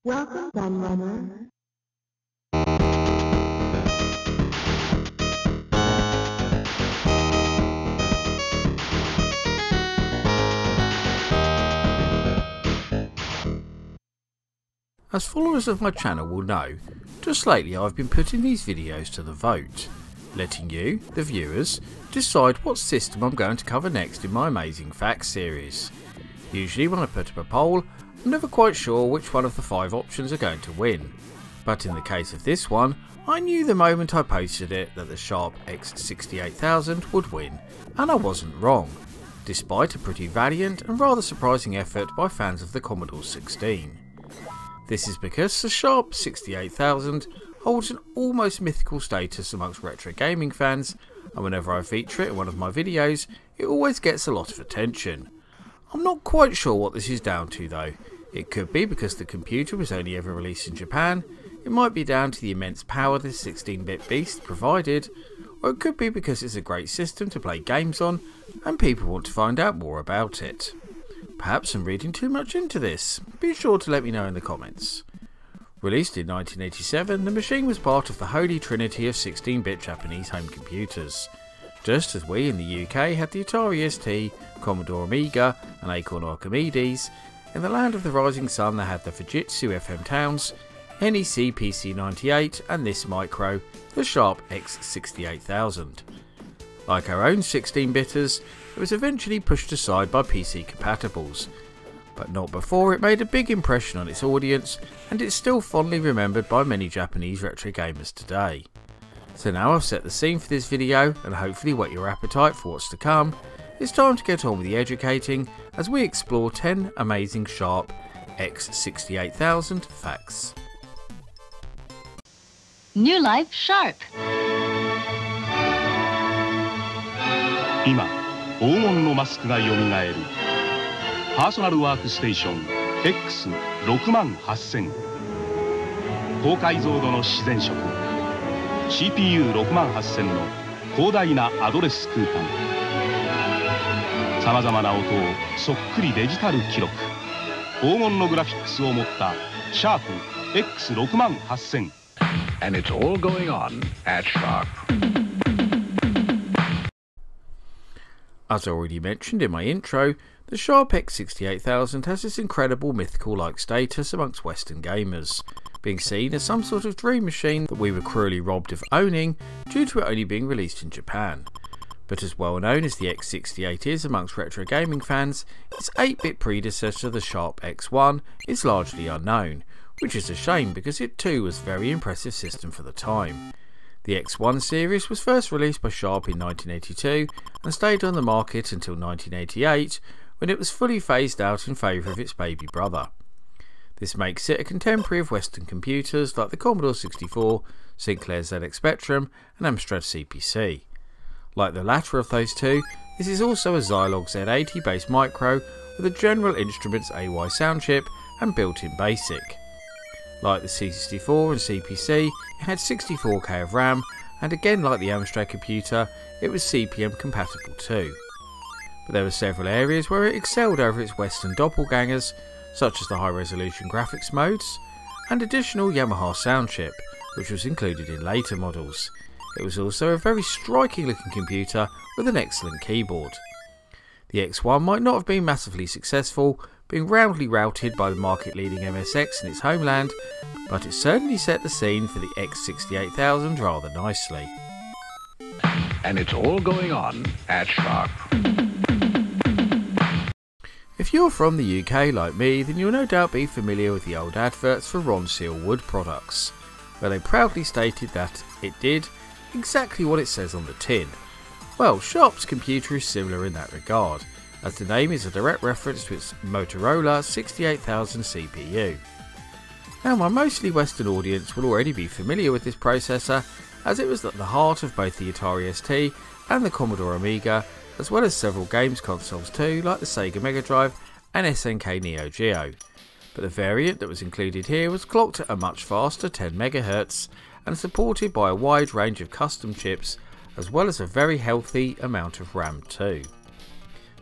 Welcome, Gunrunner. As followers of my channel will know, just lately I've been putting these videos to the vote, letting you, the viewers, decide what system I'm going to cover next in my Amazing Facts series. Usually when I put up a poll, I'm never quite sure which one of the 5 options are going to win, but in the case of this one, I knew the moment I posted it that the Sharp X68000 would win, and I wasn't wrong, despite a pretty valiant and rather surprising effort by fans of the Commodore 16. This is because the Sharp 68000 holds an almost mythical status amongst retro gaming fans, and whenever I feature it in one of my videos, it always gets a lot of attention. I'm not quite sure what this is down to though. It could be because the computer was only ever released in Japan, it might be down to the immense power this 16-bit beast provided, or it could be because it's a great system to play games on and people want to find out more about it. Perhaps I'm reading too much into this. Be sure to let me know in the comments. Released in 1987, the machine was part of the holy trinity of 16-bit Japanese home computers. Just as we in the UK had the Atari ST, Commodore Amiga and Acorn Archimedes, in the land of the rising sun they had the Fujitsu FM Towns, NEC PC98 and this micro, the Sharp X68000. Like our own 16-bitters, it was eventually pushed aside by PC compatibles, but not before it made a big impression on its audience, and it's still fondly remembered by many Japanese retro gamers today. So now I've set the scene for this video and hopefully whet your appetite for what's to come, it's time to get on with the educating as we explore 10 amazing Sharp X68000 facts. New Life Sharp. 今、黄金のマスクがよみがえるパーソナルワークステーション X68000 高解像度の自然色 CPU68000 の広大なアドレス空間さまざまな音をそっくりデジタル記録黄金のグラフィックスを持ったシャープ X68000 And it's all going on at Sharp. As I already mentioned in my intro, the Sharp X68000 has this incredible mythical-like status amongst Western gamers, being seen as some sort of dream machine that we were cruelly robbed of owning due to it only being released in Japan. But as well known as the X68 is amongst retro gaming fans, its 8-bit predecessor, the Sharp X1, is largely unknown, which is a shame because it too was a very impressive system for the time. The X1 series was first released by Sharp in 1982 and stayed on the market until 1988 when it was fully phased out in favour of its baby brother. This makes it a contemporary of Western computers like the Commodore 64, Sinclair ZX Spectrum and Amstrad CPC. Like the latter of those two, this is also a Zilog Z80 based micro with a General Instruments AY sound chip and built-in BASIC. Like the C64 and CPC, it had 64K of RAM, and again like the Amstrad computer, it was CP/M compatible too. But there were several areas where it excelled over its Western doppelgangers, such as the high-resolution graphics modes, and additional Yamaha sound chip, which was included in later models. It was also a very striking looking computer with an excellent keyboard. The X1 might not have been massively successful, being roundly routed by the market-leading MSX in its homeland, but it certainly set the scene for the X68000 rather nicely. And it's all going on at Sharp. If you're from the UK like me, then you'll no doubt be familiar with the old adverts for Ronseal wood products, where they proudly stated that it did exactly what it says on the tin. Well, Sharp's computer is similar in that regard, as the name is a direct reference to its Motorola 68000 CPU. Now, my mostly Western audience will already be familiar with this processor, as it was at the heart of both the Atari ST and the Commodore Amiga, as well as several games consoles too, like the Sega Mega Drive and SNK Neo Geo. But the variant that was included here was clocked at a much faster 10 MHz and supported by a wide range of custom chips, as well as a very healthy amount of RAM too.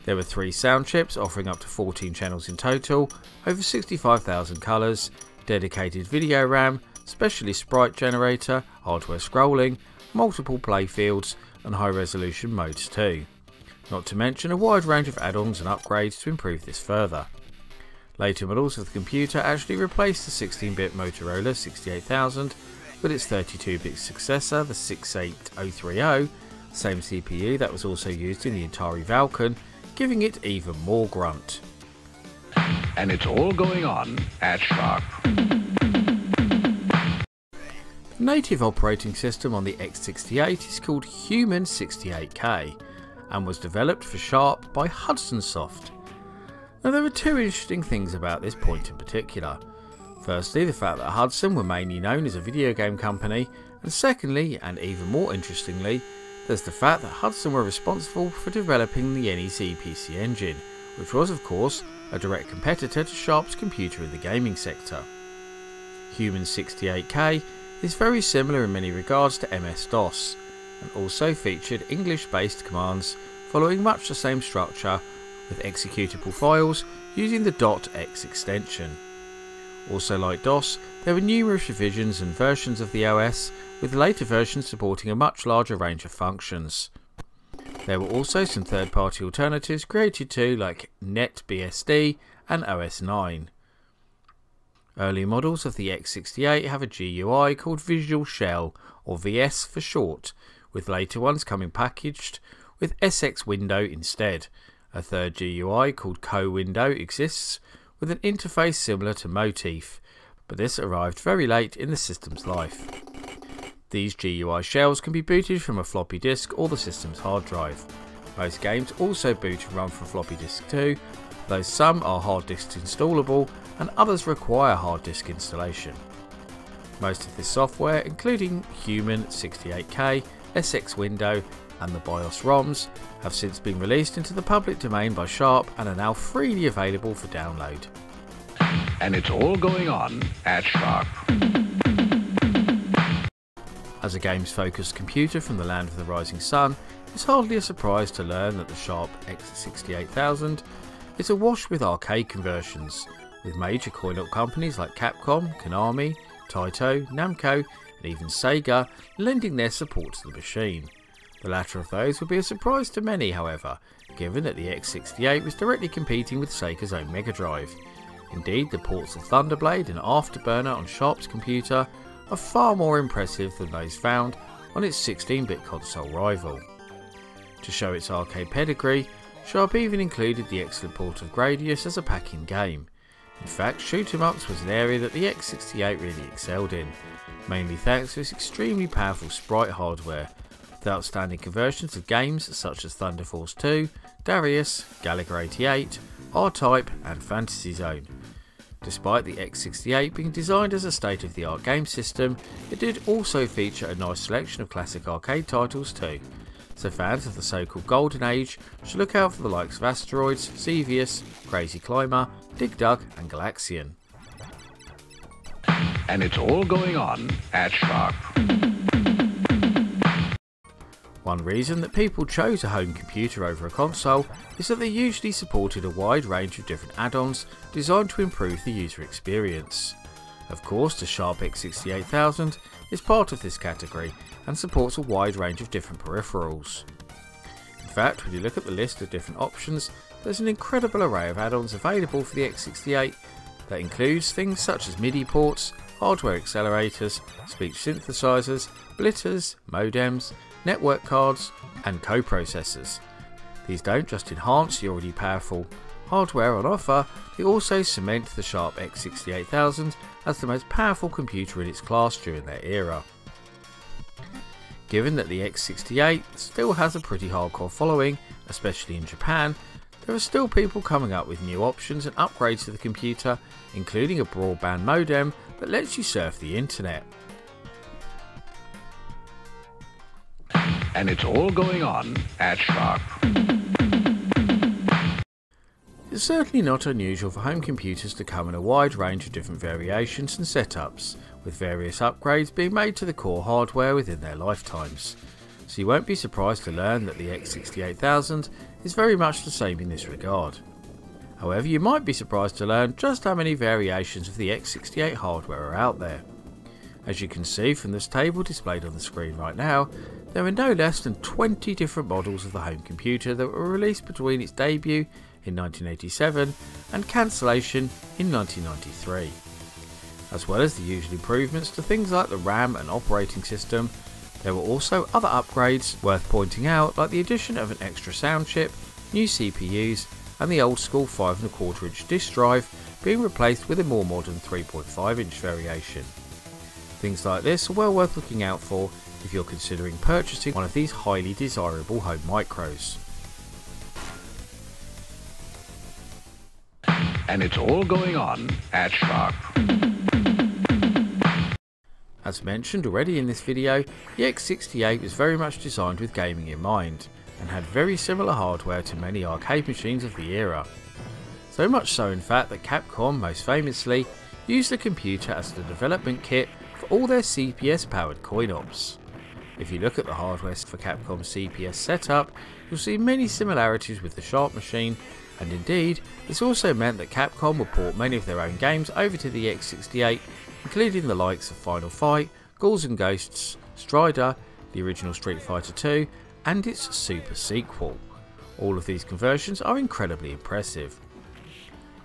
There were 3 sound chips offering up to 14 channels in total, over 65,000 colours, dedicated video RAM, specialist sprite generator, hardware scrolling, multiple play fields and high resolution modes too. Not to mention a wide range of add-ons and upgrades to improve this further. Later models of the computer actually replaced the 16-bit Motorola 68000 with its 32-bit successor, the 68030, same CPU that was also used in the Atari Falcon, giving it even more grunt. And it's all going on at Sharp. The native operating system on the X680 is called Human 68K and was developed for Sharp by Hudson Soft. Now there are two interesting things about this point in particular. Firstly, the fact that Hudson were mainly known as a video game company, and secondly, and even more interestingly, there's the fact that Hudson were responsible for developing the NEC PC engine, which was of course a direct competitor to Sharp's computer in the gaming sector. Human 68K is very similar in many regards to MS-DOS, and also featured English-based commands following much the same structure with executable files using the .x extension. Also like DOS, there were numerous revisions and versions of the OS, with later versions supporting a much larger range of functions. There were also some third-party alternatives created too, like NetBSD and OS9. Early models of the X68 have a GUI called Visual Shell, or VS for short, with later ones coming packaged with SX Window instead. A third GUI called Co-Window exists, with an interface similar to Motif, but this arrived very late in the system's life. These GUI shells can be booted from a floppy disk or the system's hard drive. Most games also boot and run from floppy disk too, though some are hard disk installable and others require hard disk installation. Most of this software, including Human 68K, SX Window and the BIOS ROMs, have since been released into the public domain by Sharp and are now freely available for download. And it's all going on at Sharp. As a games-focused computer from the land of the rising sun, it's hardly a surprise to learn that the Sharp X68000 is awash with arcade conversions, with major coin-op companies like Capcom, Konami, Taito, Namco and even Sega lending their support to the machine. The latter of those would be a surprise to many, however, given that the X68 was directly competing with Sega's own Mega Drive. Indeed, the ports of Thunderblade and Afterburner on Sharp's computer are far more impressive than those found on its 16-bit console rival. To show its arcade pedigree, Sharp even included the excellent port of Gradius as a pack-in game. In fact, shoot-em-ups was an area that the X68 really excelled in, mainly thanks to its extremely powerful sprite hardware, with outstanding conversions of games such as Thunder Force 2, Darius, Galaga 88, R-Type and Fantasy Zone. Despite the X68 being designed as a state-of-the-art game system, it did also feature a nice selection of classic arcade titles too, so fans of the so-called Golden Age should look out for the likes of Asteroids, Xevious, Crazy Climber, Dig Dug and Galaxian. And it's all going on at Sharp. One reason that people chose a home computer over a console is that they usually supported a wide range of different add-ons designed to improve the user experience. Of course, the Sharp X68000 is part of this category and supports a wide range of different peripherals. In fact, when you look at the list of different options, there's an incredible array of add-ons available for the X68 that includes things such as MIDI ports, hardware accelerators, speech synthesizers, blitters, modems, network cards and coprocessors. These don't just enhance the already powerful hardware on offer, they also cement the Sharp X68000 as the most powerful computer in its class during their era. Given that the X68 still has a pretty hardcore following, especially in Japan, there are still people coming up with new options and upgrades to the computer, including a broadband modem that lets you surf the internet. And it's all going on at Sharp. It's certainly not unusual for home computers to come in a wide range of different variations and setups, with various upgrades being made to the core hardware within their lifetimes. So you won't be surprised to learn that the X68000 is very much the same in this regard. However, you might be surprised to learn just how many variations of the X68 hardware are out there. As you can see from this table displayed on the screen right now, there are no less than 20 different models of the home computer that were released between its debut in 1987 and cancellation in 1993. As well as the usual improvements to things like the RAM and operating system, there were also other upgrades worth pointing out, like the addition of an extra sound chip, new CPUs, and the old school 5¼ inch disk drive being replaced with a more modern 3.5 inch variation. Things like this are well worth looking out for if you're considering purchasing one of these highly desirable home micros. And it's all going on at Sharp. As mentioned already in this video, the X68 was very much designed with gaming in mind, and had very similar hardware to many arcade machines of the era. So much so in fact that Capcom most famously used the computer as the development kit for all their CPS powered coin-ops. If you look at the hardware for Capcom's CPS setup, you'll see many similarities with the Sharp machine, and indeed this also meant that Capcom would port many of their own games over to the X68, including the likes of Final Fight, Ghouls and Ghosts, Strider, the original Street Fighter 2 and its super sequel. All of these conversions are incredibly impressive.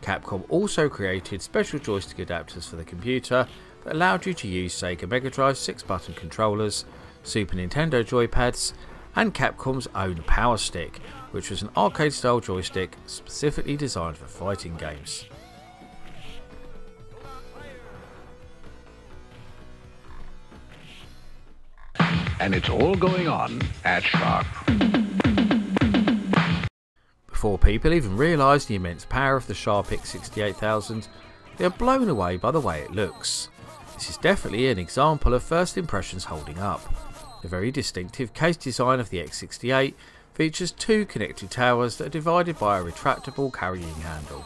Capcom also created special joystick adapters for the computer that allowed you to use Sega Mega Drive 6-button controllers, Super Nintendo joypads, and Capcom's own Power Stick, which was an arcade-style joystick specifically designed for fighting games. And it's all going on at Sharp. Before people even realise the immense power of the Sharp X68000, they are blown away by the way it looks. This is definitely an example of first impressions holding up. The very distinctive case design of the X68 features two connected towers that are divided by a retractable carrying handle.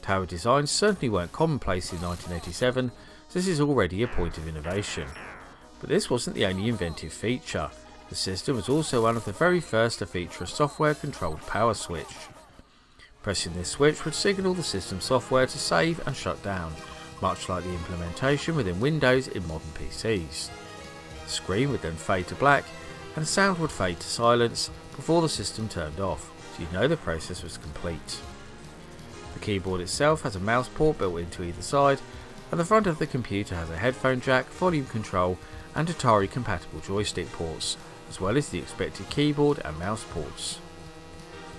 Tower designs certainly weren't commonplace in 1987, so this is already a point of innovation. But this wasn't the only inventive feature. The system was also one of the very first to feature a software controlled power switch. Pressing this switch would signal the system software to save and shut down, much like the implementation within Windows in modern PCs. The screen would then fade to black and sound would fade to silence before the system turned off, so you know the process was complete. The keyboard itself has a mouse port built into either side, and the front of the computer has a headphone jack, volume control and Atari compatible joystick ports, as well as the expected keyboard and mouse ports.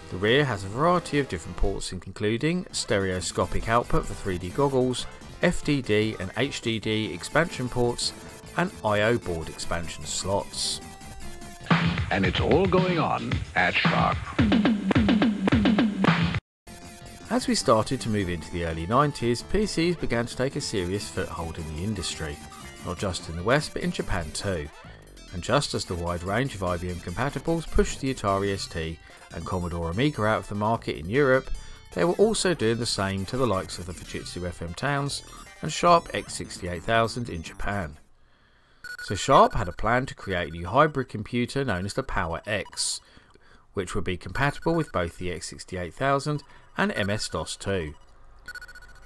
The rear has a variety of different ports including stereoscopic output for 3D goggles, FDD and HDD expansion ports and I/O board expansion slots. And it's all going on at Sharp. As we started to move into the early 90s, PCs began to take a serious foothold in the industry, not just in the West but in Japan too. And just as the wide range of IBM compatibles pushed the Atari ST and Commodore Amiga out of the market in Europe, they were also doing the same to the likes of the Fujitsu FM Towns and Sharp X68000 in Japan. So Sharp had a plan to create a new hybrid computer known as the PowerX, which would be compatible with both the X68000 and MS-DOS2.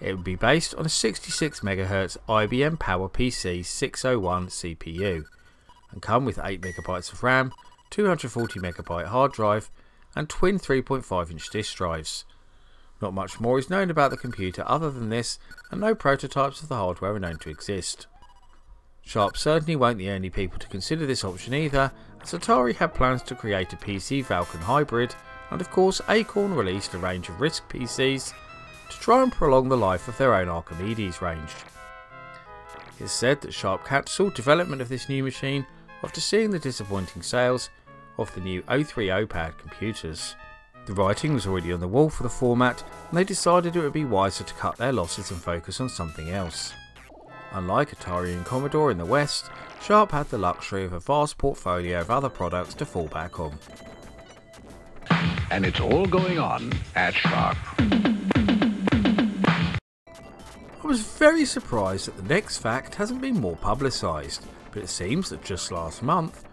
It would be based on a 66 MHz IBM PowerPC 601 CPU and come with 8 MB of RAM, 240 MB hard drive and twin 3.5 inch disk drives. Not much more is known about the computer other than this, and no prototypes of the hardware are known to exist. Sharp certainly weren't the only people to consider this option either, as Atari had plans to create a PC Falcon hybrid, and of course Acorn released a range of RISC PCs to try and prolong the life of their own Archimedes range. It's said that Sharp cancelled development of this new machine after seeing the disappointing sales of the new 030 pad computers. The writing was already on the wall for the format, and they decided it would be wiser to cut their losses and focus on something else. Unlike Atari and Commodore in the West, Sharp had the luxury of a vast portfolio of other products to fall back on. And it's all going on at Sharp. I was very surprised that the next fact hasn't been more publicised, but it seems that just last month,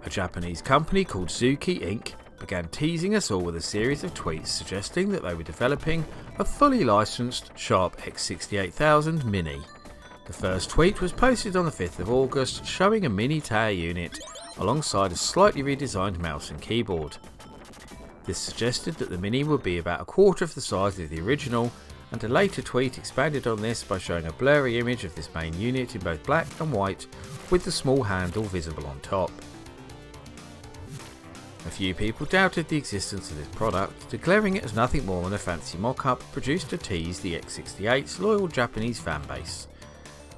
a Japanese company called Zuki Inc. began teasing us all with a series of tweets suggesting that they were developing a fully licensed Sharp X68000 Mini. The first tweet was posted on the 5th of August showing a mini tower unit alongside a slightly redesigned mouse and keyboard. This suggested that the Mini would be about a quarter of the size of the original, and a later tweet expanded on this by showing a blurry image of this main unit in both black and white with the small handle visible on top. A few people doubted the existence of this product, declaring it as nothing more than a fancy mock-up produced to tease the X68's loyal Japanese fanbase.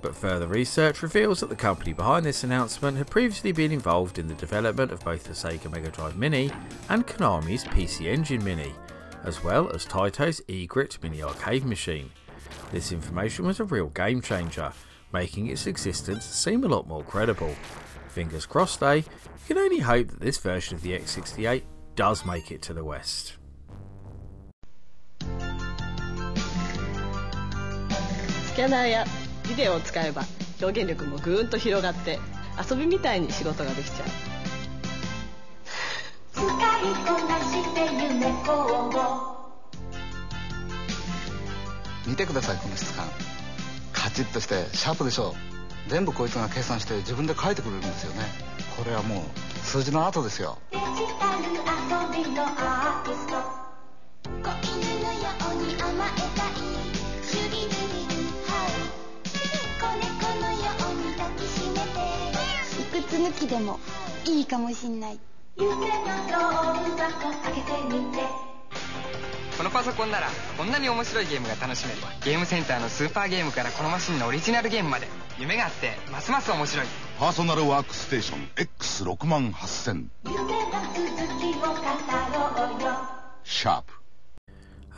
But further research reveals that the company behind this announcement had previously been involved in the development of both the Sega Mega Drive Mini and Konami's PC Engine Mini, as well as Taito's eGrit Mini arcade machine. This information was a real game changer, making its existence seem a lot more credible. Fingers crossed you can only hope that this version of the X68 does make it to the West. スキャナーやビデオを使えば表現力もぐーんと広がって遊びみたいに仕事ができちゃう。使いこなして夢工房。見てくださいこの質感。カチッとしてシャープでしょう。全部こいつが計算して自分で書いてくれるんですよね。これはもう数字の後ですよ。デジタル遊びのアーティスト。子犬のように甘えたい。シュリルリルハウ。子猫のように抱きしめて。いくつ抜きでもいいかもしんない。夢のロール箱開けてみて。このパソコンならこんなに面白いゲームが楽しめる。ゲームセンターのスーパーゲームからこのマシンのオリジナルゲームまで夢があってますます面白い。パーソナルワークステーション X68000 夢の続きを語ろうよ。 Sharp.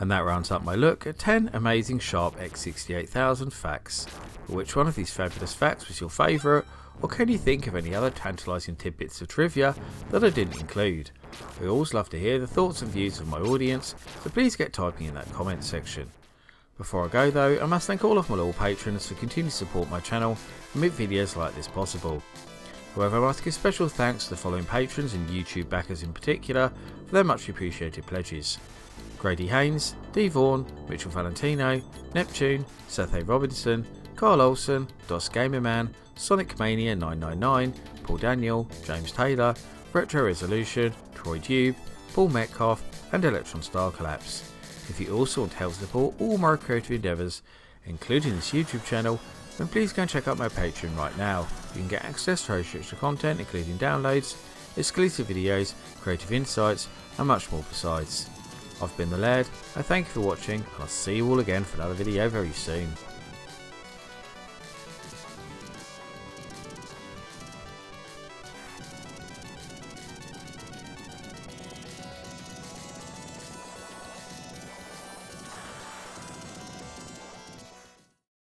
And that rounds up my look at 10 amazing Sharp X68000 facts. But which one of these fabulous facts was your favourite, or can you think of any other tantalising tidbits of trivia that I didn't include? I always love to hear the thoughts and views of my audience, so please get typing in that comment section. Before I go though, I must thank all of my loyal patrons for continuing to support my channel and make videos like this possible. However, I must give special thanks to the following patrons and YouTube backers in particular for their much appreciated pledges: Grady Haynes, D Vaughan, Mitchell Valentino, Neptune, Seth A. Robinson, Carl Olsen, Dos Gamerman, Sonic Mania 999, Paul Daniel, James Taylor, Retro Resolution, Troy Dube, Paul Metcalf and Electron Star Collapse. If you also want to help support all my creative endeavours, including this YouTube channel, then please go and check out my Patreon right now. You can get access to extra content including downloads, exclusive videos, creative insights and much more besides. I've been the Laird, I thank you for watching and I'll see you all again for another video very soon.